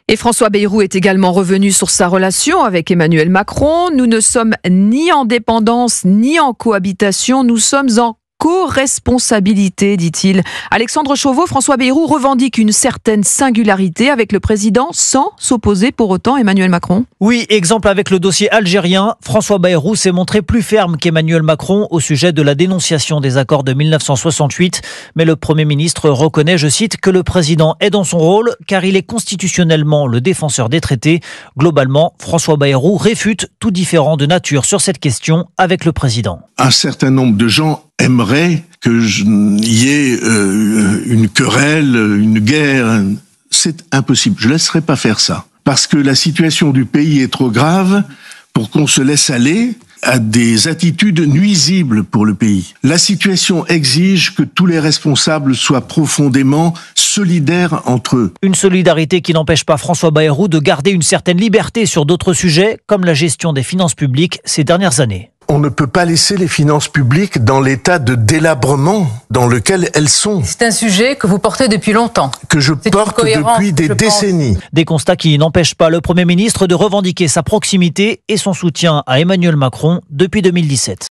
Et François Bayrou est également revenu sur sa relation avec Emmanuel Macron. Nous ne sommes ni en dépendance ni en cohabitation, nous sommes en co-responsabilité, dit-il. Alexandre Chauveau, François Bayrou revendique une certaine singularité avec le président sans s'opposer pour autant à Emmanuel Macron. Oui, exemple avec le dossier algérien, François Bayrou s'est montré plus ferme qu'Emmanuel Macron au sujet de la dénonciation des accords de 1968. Mais le Premier ministre reconnaît, je cite, que le président est dans son rôle car il est constitutionnellement le défenseur des traités. Globalement, François Bayrou réfute tout différent de nature sur cette question avec le président. Un certain nombre de gens aimeraient qu'il y ait une querelle, une guerre. C'est impossible. Je ne laisserai pas faire ça. Parce que la situation du pays est trop grave pour qu'on se laisse aller à des attitudes nuisibles pour le pays. La situation exige que tous les responsables soient profondément solidaires entre eux. Une solidarité qui n'empêche pas François Bayrou de garder une certaine liberté sur d'autres sujets, comme la gestion des finances publiques ces dernières années. On ne peut pas laisser les finances publiques dans l'état de délabrement dans lequel elles sont. C'est un sujet que vous portez depuis longtemps. Que je porte depuis des décennies. Des constats qui n'empêchent pas le Premier ministre de revendiquer sa proximité et son soutien à Emmanuel Macron depuis 2017.